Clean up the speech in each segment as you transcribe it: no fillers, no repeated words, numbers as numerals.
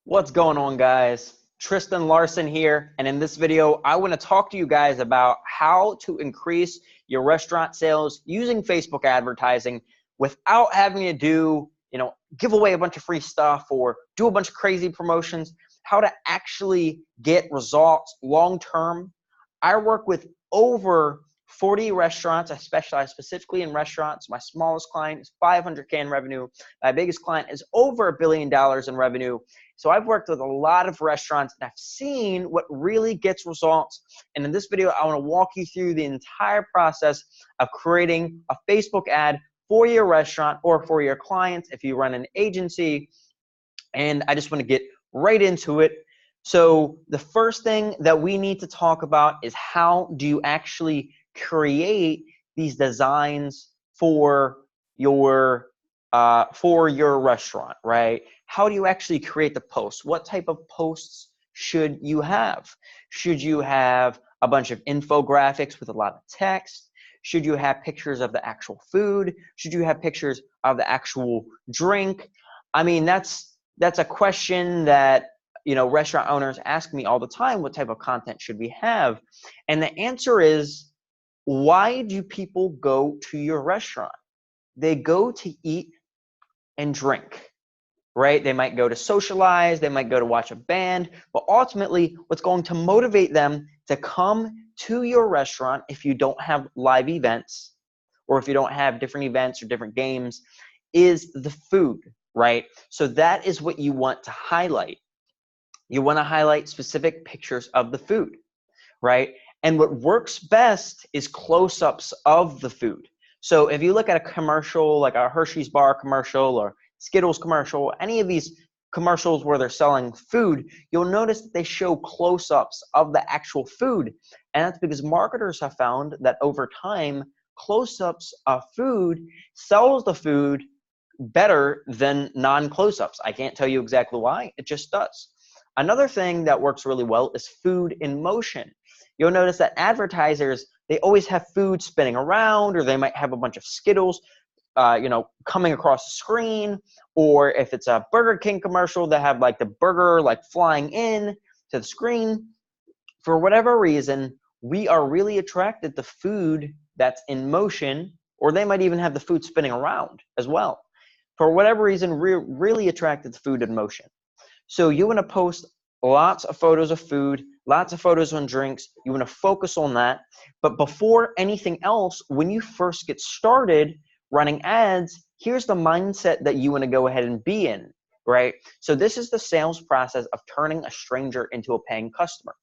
What's going on, guys? Tristan Larson here, and in this video I want to talk to you guys about how to increase your restaurant sales using Facebook advertising without having to give away a bunch of free stuff or do a bunch of crazy promotions. How to actually get results long term. I work with over 40 restaurants. I specialize specifically in restaurants. My smallest client is 500K in revenue. My biggest client is over $1 billion in revenue. So I've worked with a lot of restaurants and I've seen what really gets results. And in this video, I want to walk you through the entire process of creating a Facebook ad for your restaurant or for your clients if you run an agency. And I just want to get right into it. So the first thing that we need to talk about is how do you actually create these designs for your restaurant, right? How do you actually create the posts? What type of posts should you have? Should you have a bunch of infographics with a lot of text? Should you have pictures of the actual food? Should you have pictures of the actual drink? I mean, that's a question that restaurant owners ask me all the time. What type of content should we have? And the answer is, why do people go to your restaurant? They go to eat and drink, right? They might go to socialize, they might go to watch a band, but ultimately what's going to motivate them to come to your restaurant if you don't have live events or if you don't have different events or different games is the food, right? So that is what you want to highlight. You want to highlight specific pictures of the food, right? And what works best is close-ups of the food. So if you look at a commercial, like a Hershey's bar commercial or Skittles commercial, any of these commercials where they're selling food, you'll notice that they show close-ups of the actual food. And that's because marketers have found that over time, close-ups of food sells the food better than non-close-ups. I can't tell you exactly why, it just does. Another thing that works really well is food in motion. You'll notice that advertisers, they always have food spinning around, or they might have a bunch of Skittles, coming across the screen. Or if it's a Burger King commercial, they have like the burger like flying in to the screen. For whatever reason, we are really attracted to food that's in motion, or they might even have the food spinning around as well. For whatever reason, we're really attracted to food in motion. So you want to post lots of photos of food, lots of photos on drinks. You want to focus on that. But before anything else, when you first get started running ads, here's the mindset that you want to go ahead and be in, right? So this is the sales process of turning a stranger into a paying customer.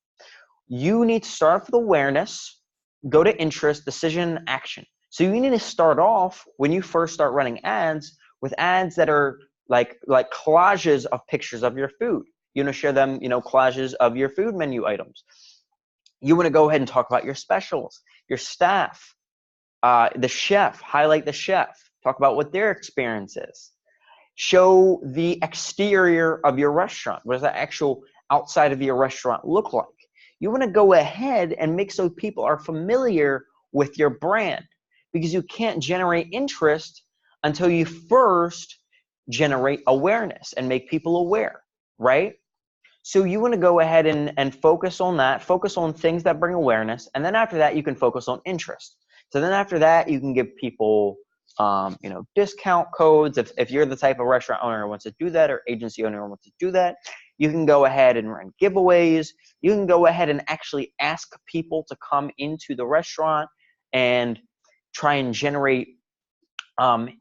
You need to start off with awareness, go to interest, decision, and action. So you need to start off when you first start running ads with ads that are like collages of pictures of your food. You want to share them, collages of your food menu items. You want to go ahead and talk about your specials, your staff, the chef, highlight the chef, talk about what their experience is. Show the exterior of your restaurant. What does the actual outside of your restaurant look like? You want to go ahead and make so people are familiar with your brand, because you can't generate interest until you first generate awareness and make people aware, right? So you want to go ahead and focus on that, focus on things that bring awareness, and then after that, you can focus on interest. So then after that, you can give people, discount codes. If you're the type of restaurant owner who wants to do that, or agency owner who wants to do that, you can go ahead and run giveaways. You can go ahead and actually ask people to come into the restaurant and try and generate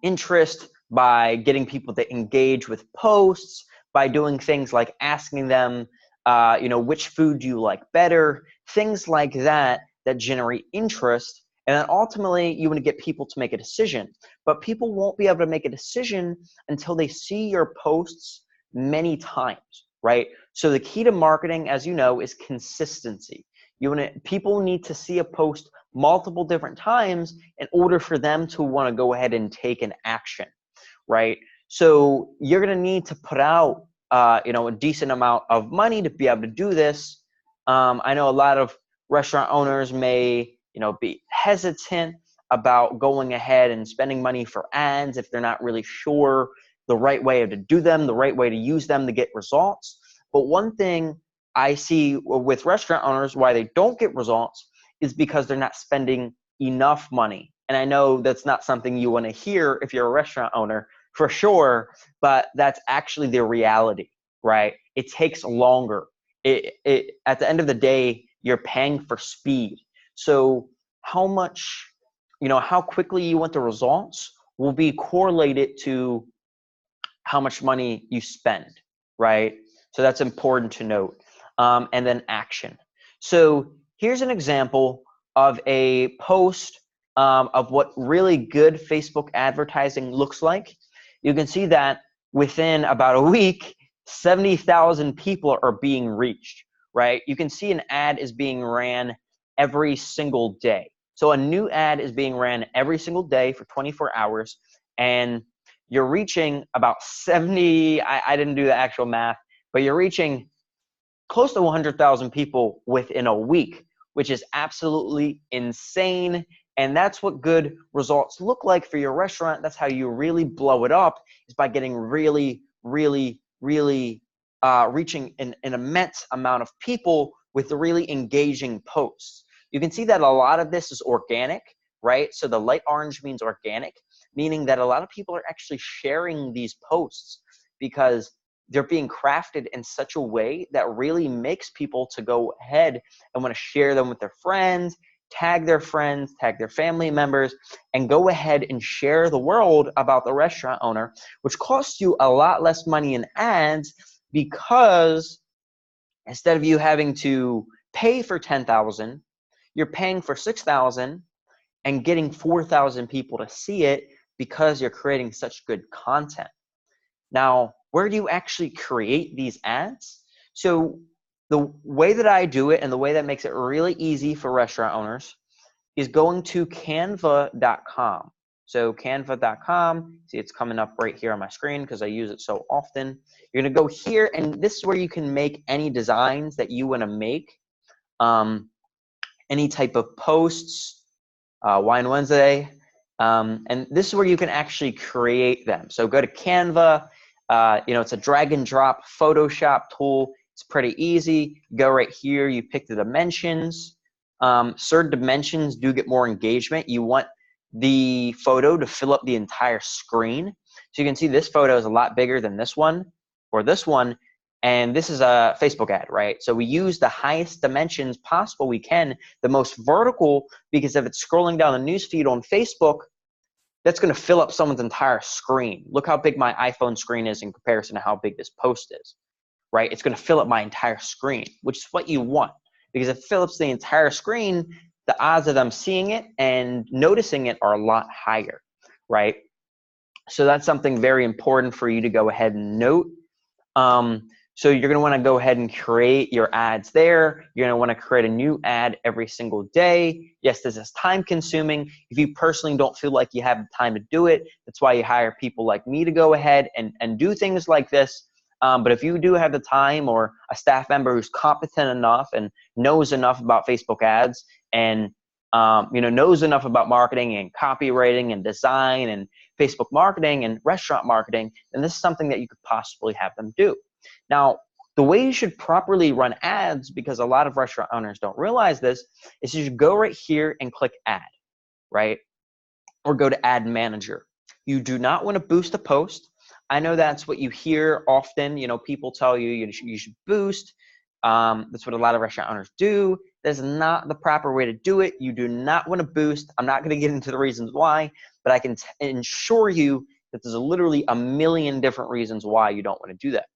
interest by getting people to engage with posts, by doing things like asking them, which food do you like better, things like that generate interest. And then ultimately, you want to get people to make a decision. But people won't be able to make a decision until they see your posts many times, right? So the key to marketing, as you know, is consistency. People need to see a post multiple different times in order for them to want to go ahead and take an action, right? So you're going to need to put out, a decent amount of money to be able to do this. I know a lot of restaurant owners may, be hesitant about going ahead and spending money for ads if they're not really sure the right way to do them, the right way to use them to get results. But one thing I see with restaurant owners why they don't get results is because they're not spending enough money. And I know that's not something you want to hear if you're a restaurant owner, for sure, but that's actually the reality, right? It takes longer. At the end of the day, you're paying for speed. So how much, how quickly you want the results will be correlated to how much money you spend, right? So that's important to note. And then action. So here's an example of a post of what really good Facebook advertising looks like. You can see that within about a week, 70,000 people are being reached, right? You can see an ad is being ran every single day. So a new ad is being ran every single day for 24 hours, and you're reaching about 70, I didn't do the actual math, but you're reaching close to 100,000 people within a week, which is absolutely insane. And that's what good results look like for your restaurant. That's how you really blow it up, is by getting really, really, really reaching an immense amount of people with really engaging posts. You can see that a lot of this is organic, right? So the light orange means organic, meaning that a lot of people are actually sharing these posts because they're being crafted in such a way that really makes people to go ahead and want to share them with their friends, tag their family members, and go ahead and share the world about the restaurant owner, which costs you a lot less money in ads, because instead of you having to pay for 10,000, you're paying for 6,000 and getting 4,000 people to see it because you're creating such good content. Now, where do you actually create these ads? So the way that I do it, and the way that makes it really easy for restaurant owners, is going to canva.com. So canva.com, see, it's coming up right here on my screen because I use it so often. You're going to go here, and this is where you can make any designs that you want to make, any type of posts, Wine Wednesday, and this is where you can actually create them. So go to Canva. It's a drag and drop Photoshop tool. It's pretty easy. Go right here. You pick the dimensions. Certain dimensions do get more engagement. You want the photo to fill up the entire screen. So you can see this photo is a lot bigger than this one or this one. And this is a Facebook ad, right? So we use the highest dimensions possible we can, the most vertical, because if it's scrolling down the news feed on Facebook, that's going to fill up someone's entire screen. Look how big my iPhone screen is in comparison to how big this post is, right? It's going to fill up my entire screen, which is what you want, because if it fills up the entire screen, the odds of them seeing it and noticing it are a lot higher, right? So that's something very important for you to go ahead and note. So you're going to want to go ahead and create your ads there. You're going to want to create a new ad every single day. Yes, this is time consuming. If you personally don't feel like you have the time to do it, that's why you hire people like me to go ahead and do things like this. But if you do have the time, or a staff member who's competent enough and knows enough about Facebook ads, and knows enough about marketing and copywriting and design and Facebook marketing and restaurant marketing, then this is something that you could possibly have them do. Now, the way you should properly run ads, because a lot of restaurant owners don't realize this, is you should go right here and click add, right? Or go to ad manager. You do not want to boost a post. I know that's what you hear often. People tell you you should boost. That's what a lot of restaurant owners do. That's not the proper way to do it. You do not want to boost. I'm not going to get into the reasons why, but I can ensure you that there's literally a million different reasons why you don't want to do that.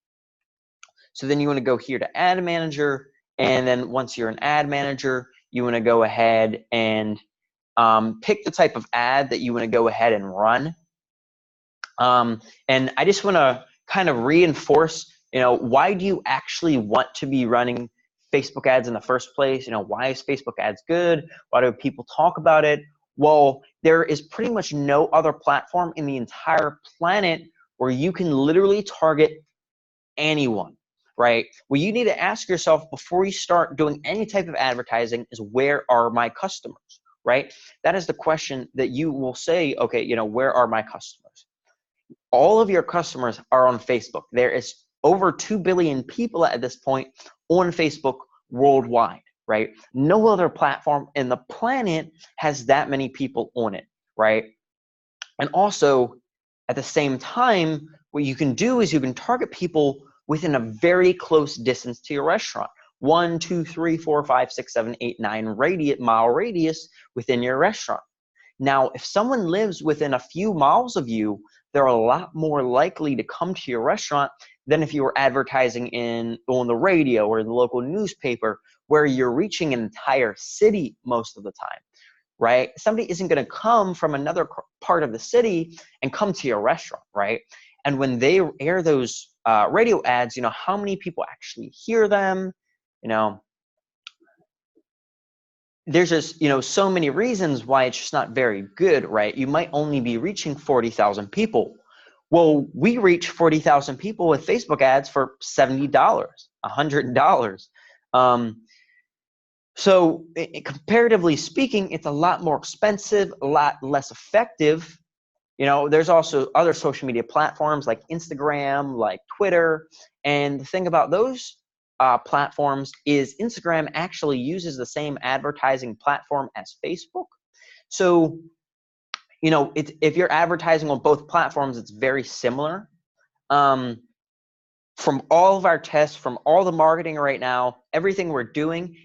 So then you want to go here to ad manager, and then once you're an ad manager, you want to go ahead and pick the type of ad that you want to go ahead and run. And I just want to kind of reinforce, why do you actually want to be running Facebook ads in the first place? Why is Facebook ads good? Why do people talk about it? Well, there is pretty much no other platform in the entire planet where you can literally target anyone, right? What you need to ask yourself before you start doing any type of advertising is, where are my customers, right? That is the question that you will say, okay, where are my customers? All of your customers are on Facebook. There is over 2 billion people at this point on Facebook worldwide, right? No other platform in the planet has that many people on it, right? And also, at the same time, what you can do is you can target people within a very close distance to your restaurant. 1, 2, 3, 4, 5, 6, 7, 8, 9 mile radius within your restaurant. Now, if someone lives within a few miles of you, they're a lot more likely to come to your restaurant than if you were advertising on the radio or the local newspaper, where you're reaching an entire city most of the time, right? Somebody isn't going to come from another part of the city and come to your restaurant, right? And when they air those radio ads, you know, how many people actually hear them? You know, there's just, you know, so many reasons why it's just not very good, right? You might only be reaching 40,000 people. Well, we reach 40,000 people with Facebook ads for $70, $100. So comparatively speaking, it's a lot more expensive, a lot less effective. You know, there's also other social media platforms like Instagram, like Twitter. And the thing about those platforms is Instagram actually uses the same advertising platform as Facebook. So, you know, if you're advertising on both platforms, it's very similar. From all of our tests, from all the marketing right now, everything we're doing,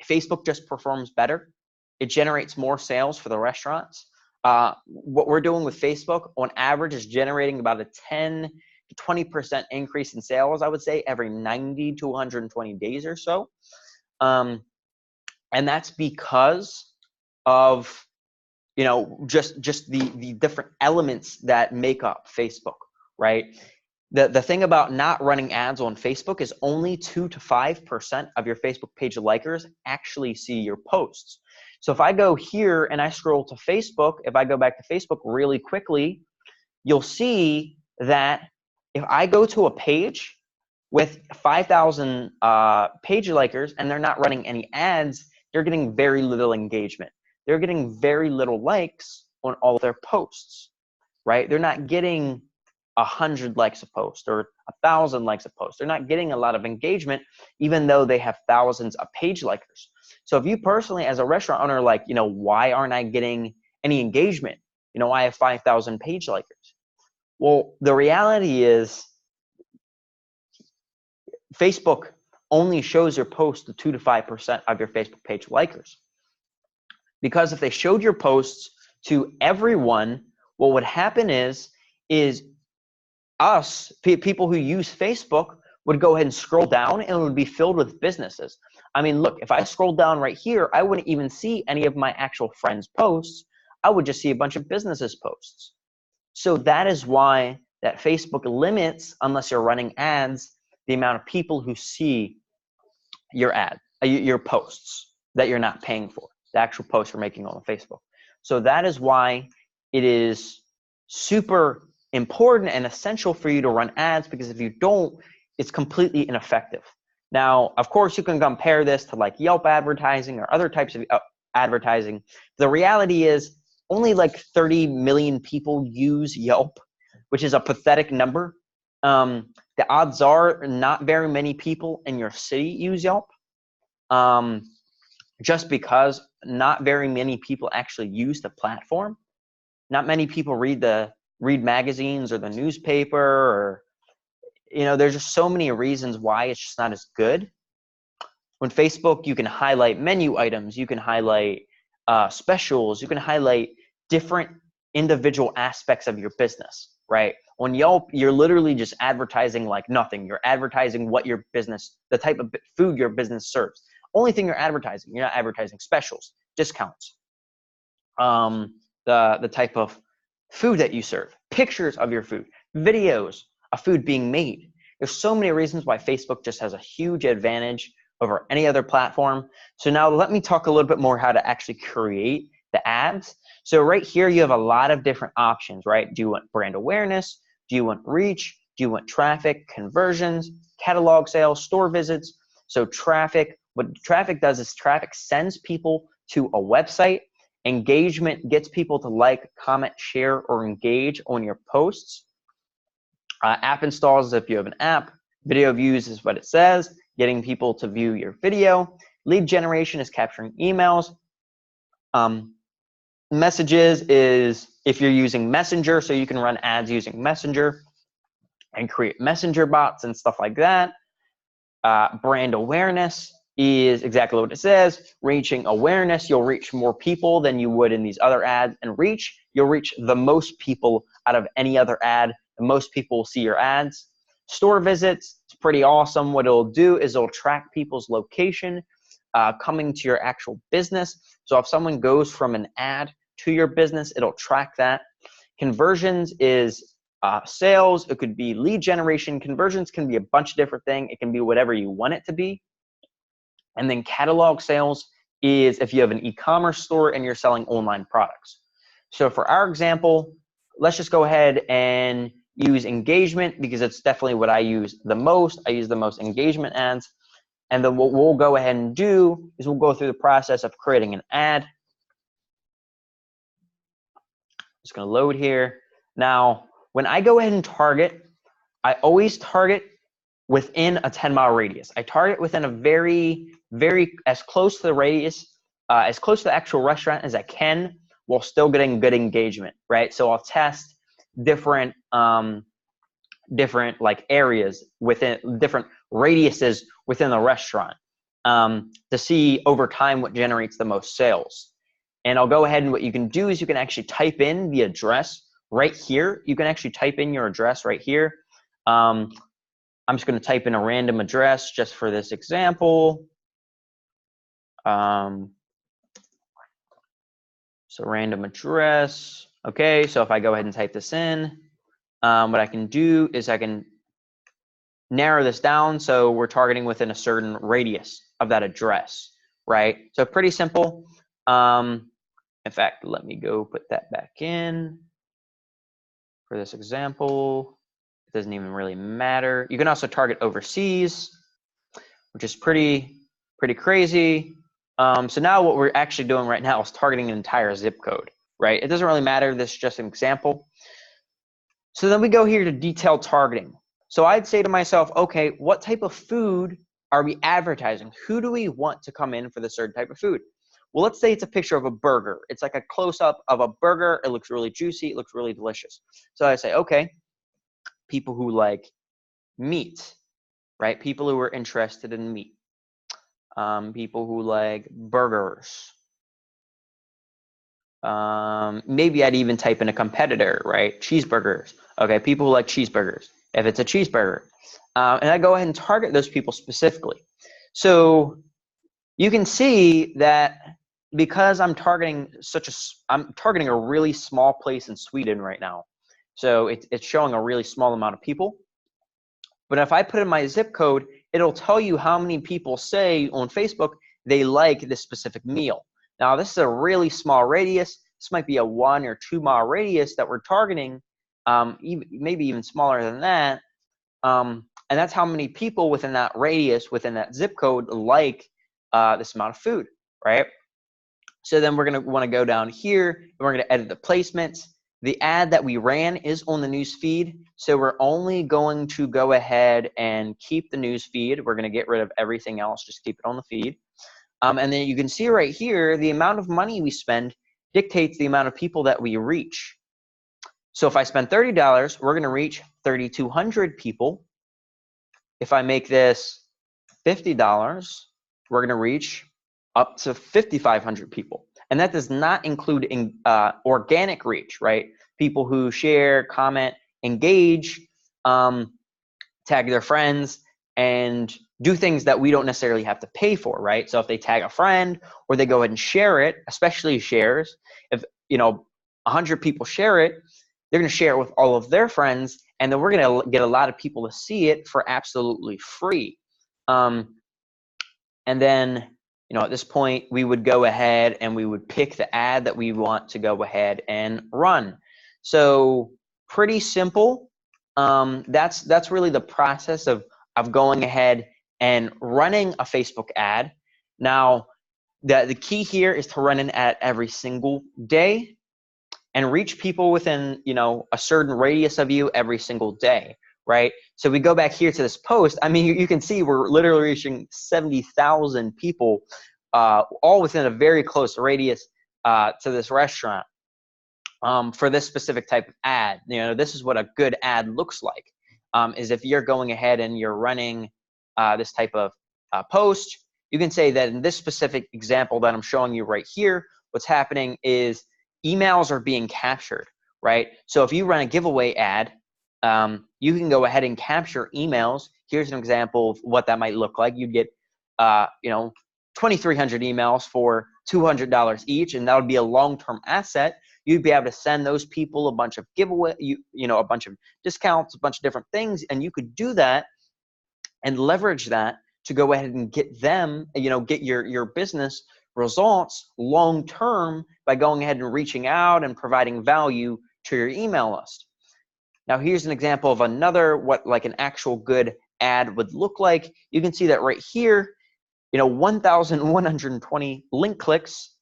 Facebook just performs better. It generates more sales for the restaurants. What we're doing with Facebook on average is generating about a 10 to 20% increase in sales, I would say, every 90 to 120 days or so. And that's because of, you know, just the different elements that make up Facebook, right? The thing about not running ads on Facebook is only 2 to 5% of your Facebook page likers actually see your posts. So if I go here and I scroll to Facebook, if I go back to Facebook really quickly, you'll see that if I go to a page with 5,000 page likers and they're not running any ads, they're getting very little engagement. They're getting very little likes on all of their posts, right? They're not getting 100 likes a post or 1,000 likes a post. They're not getting a lot of engagement, even though they have thousands of page likers. So if you personally, as a restaurant owner, like, you know, why aren't I getting any engagement? You know, I have 5,000 page likers. Well, the reality is Facebook only shows your post to 2 to 5% of your Facebook page likers. Because if they showed your posts to everyone, what would happen is us, people who use Facebook, would go ahead and scroll down and it would be filled with businesses. I mean, look, if I scroll down right here, I wouldn't even see any of my actual friends' posts. I would just see a bunch of businesses' posts. So that is why that Facebook limits, unless you're running ads, the amount of people who see your ad, your posts that you're not paying for, the actual posts you're making on Facebook. So that is why it is super important and essential for you to run ads, because if you don't, it's completely ineffective. Now, of course, you can compare this to like Yelp advertising or other types of advertising. The reality is only like 30 million people use Yelp, which is a pathetic number. The odds are not very many people in your city use Yelp, just because not very many people actually use the platform. Not many people read magazines or the newspaper, or, you know, there's just so many reasons why it's just not as good. On Facebook, you can highlight menu items, you can highlight specials, you can highlight different individual aspects of your business, right? On Yelp, you're literally just advertising like nothing. You're advertising what your business, the type of food your business serves. Only thing you're advertising. You're not advertising specials, discounts, the type of food that you serve, pictures of your food, videos of food being made. There's so many reasons why Facebook just has a huge advantage over any other platform. So now let me talk a little bit more how to actually create the ads. So right here, you have a lot of different options, right? Do you want brand awareness? Do you want reach? Do you want traffic, conversions, catalog sales, store visits? So traffic, what traffic does is traffic sends people to a website. Engagement gets people to like, comment, share, or engage on your posts. App installs if you have an app. Video views is what it says, getting people to view your video. Lead generation is capturing emails. Messages is if you're using Messenger, so you can run ads using Messenger and create Messenger bots and stuff like that. Brand awareness is exactly what it says, reaching awareness. You'll reach more people than you would in these other ads, and you'll reach the most people out of any other ad. The most people will see your ads. Store visits, it's pretty awesome. What it'll do is it'll track people's location coming to your actual business. So if someone goes from an ad to your business, it'll track that. Conversions is sales. It could be lead generation. Conversions can be a bunch of different things. It can be whatever you want it to be. And then catalog sales is if you have an e-commerce store and you're selling online products. So for our example, let's just go ahead and use engagement because it's definitely what I use the most. I use the most engagement ads. And then what we'll go ahead and do is we'll go through the process of creating an ad. Just going to load here. Now, when I go ahead and target, I always target within a 10-mile radius. I target within a very as close to the radius, as close to the actual restaurant as I can, while still getting good engagement, right? So I'll test different like areas within different radiuses within the restaurant to see over time what generates the most sales. And I'll go ahead and what you can do is you can actually type in the address right here. You can actually type in your address right here. I'm just going to type in a random address just for this example. So random address. Okay, so if I go ahead and type this in, what I can do is I can narrow this down so we're targeting within a certain radius of that address, right? So pretty simple. In fact, let me go put that back in for this example. It doesn't even really matter. You can also target overseas, which is pretty crazy. So now what we're actually doing right now is targeting an entire zip code, right? It doesn't really matter. This is just an example. So then we go here to detailed targeting. So I'd say to myself, okay, what type of food are we advertising? Who do we want to come in for the certain type of food? Well, let's say it's a picture of a burger. It's like a close-up of a burger. It looks really juicy. It looks really delicious. So I say, okay, people who like meat, right? People who are interested in meat. People who like burgers. Maybe I'd even type in a competitor, right? Cheeseburgers. Okay, people who like cheeseburgers. If it's a cheeseburger. And I go ahead and target those people specifically. So you can see that because I'm targeting a really small place in Sweden right now. So it's showing a really small amount of people. But if I put in my zip code, it'll tell you how many people say on Facebook they like this specific meal. Now, this is a really small radius. This might be a 1 or 2 mile radius that we're targeting, maybe even smaller than that. And that's how many people within that radius, within that zip code, like this amount of food, right? So then we're going to want to go down here, and we're going to edit the placements. The ad that we ran is on the news feed, so we're only going to go ahead and keep the news feed. We're going to get rid of everything else, just keep it on the feed. And then you can see right here, the amount of money we spend dictates the amount of people that we reach. So if I spend $30, we're going to reach 3,200 people. If I make this $50, we're going to reach up to 5,500 people. And that does not include organic reach, right? People who share, comment, engage, tag their friends, and do things that we don't necessarily have to pay for, right? So if they tag a friend or they go ahead and share it, especially shares, if 100 people share it, they're going to share it with all of their friends, and then we're going to get a lot of people to see it for absolutely free. And then at this point, we would go ahead and we would pick the ad that we want to go ahead and run. So pretty simple. That's really the process of going ahead and running a Facebook ad. Now, the key here is to run an ad every single day and reach people within a certain radius of you every single day, right? So we go back here to this post. I mean, you can see we're literally reaching 70,000 people, all within a very close radius to this restaurant. For this specific type of ad, this is what a good ad looks like. Is if you're going ahead and you're running this type of post, you can say that in this specific example that I'm showing you right here, what's happening is emails are being captured, right? So if you run a giveaway ad, you can go ahead and capture emails. Here's an example of what that might look like. You'd get, 2,300 emails for $200 each, and that would be a long-term asset. You'd be able to send those people a bunch of giveaway, a bunch of discounts, a bunch of different things, and you could do that and leverage that to go ahead and get them, get your business results long term by going ahead and reaching out and providing value to your email list. Now, here's an example of another, what like an actual good ad would look like. You can see that right here, 1,120 link clicks,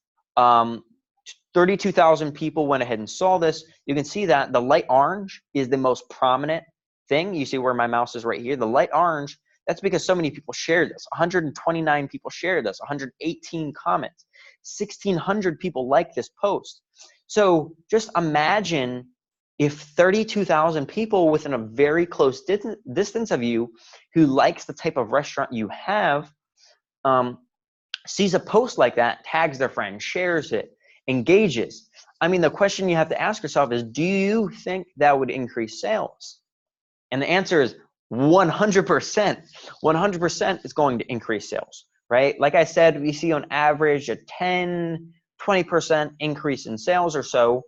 32,000 people went ahead and saw this. You can see that the light orange is the most prominent thing. You see where my mouse is right here. The light orange, that's because so many people shared this. 129 people shared this, 118 comments, 1,600 people liked this post. So just imagine if 32,000 people within a very close distance of you who likes the type of restaurant you have, sees a post like that, tags their friend, shares it, engages. I mean, the question you have to ask yourself is, do you think that would increase sales? And the answer is 100%. 100% is going to increase sales, right? Like I said, we see on average a 10, 20% increase in sales or so.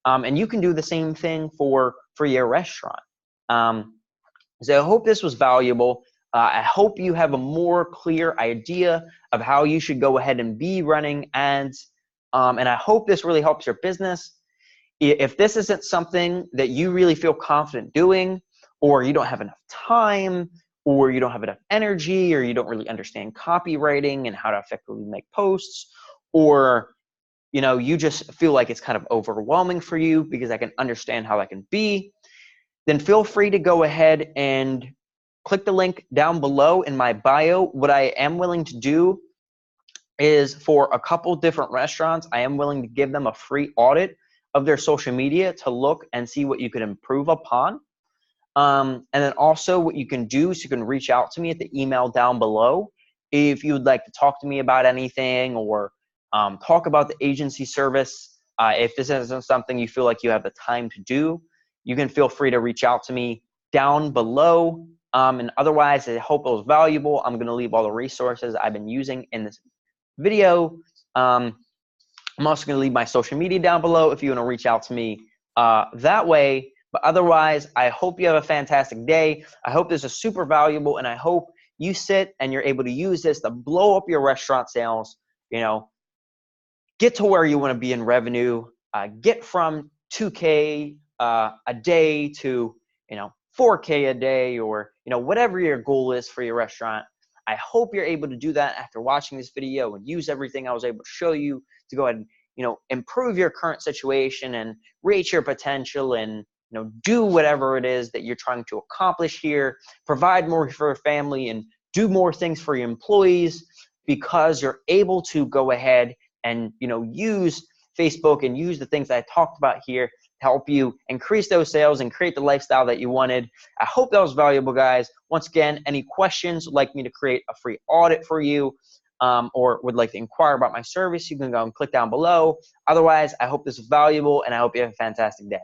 And you can do the same thing for your restaurant. So I hope this was valuable. I hope you have a more clear idea of how you should go ahead and be running ads. And I hope this really helps your business. If this isn't something that you really feel confident doing, or you don't have enough time, or you don't have enough energy, or you don't really understand copywriting and how to effectively make posts, or you just feel like it's kind of overwhelming for you, because I can understand how that can be, then feel free to go ahead and click the link down below in my bio. What I am willing to do is, for a couple different restaurants, I am willing to give them a free audit of their social media to look and see what you can improve upon. And then also what you can do is you can reach out to me at the email down below if you would like to talk to me about anything, or talk about the agency service. If this isn't something you feel like you have the time to do, you can feel free to reach out to me down below. And otherwise, I hope it was valuable. I'm going to leave all the resources I've been using in this video. I'm also going to leave my social media down below if you want to reach out to me that way. But otherwise, I hope you have a fantastic day. I hope this is super valuable, and I hope you sit and you're able to use this to blow up your restaurant sales, get to where you want to be in revenue, get from 2K a day to 4K a day, or whatever your goal is for your restaurant. I hope you're able to do that after watching this video and use everything I was able to show you to go ahead and improve your current situation and reach your potential, and do whatever it is that you're trying to accomplish here. Provide more for your family and do more things for your employees, because you're able to go ahead and use Facebook and use the things I talked about here to help you increase those sales and create the lifestyle that you wanted. I hope that was valuable, guys. Once again, any questions, like me to create a free audit for you, or would like to inquire about my service, you can go and click down below. Otherwise, I hope this is valuable, and I hope you have a fantastic day.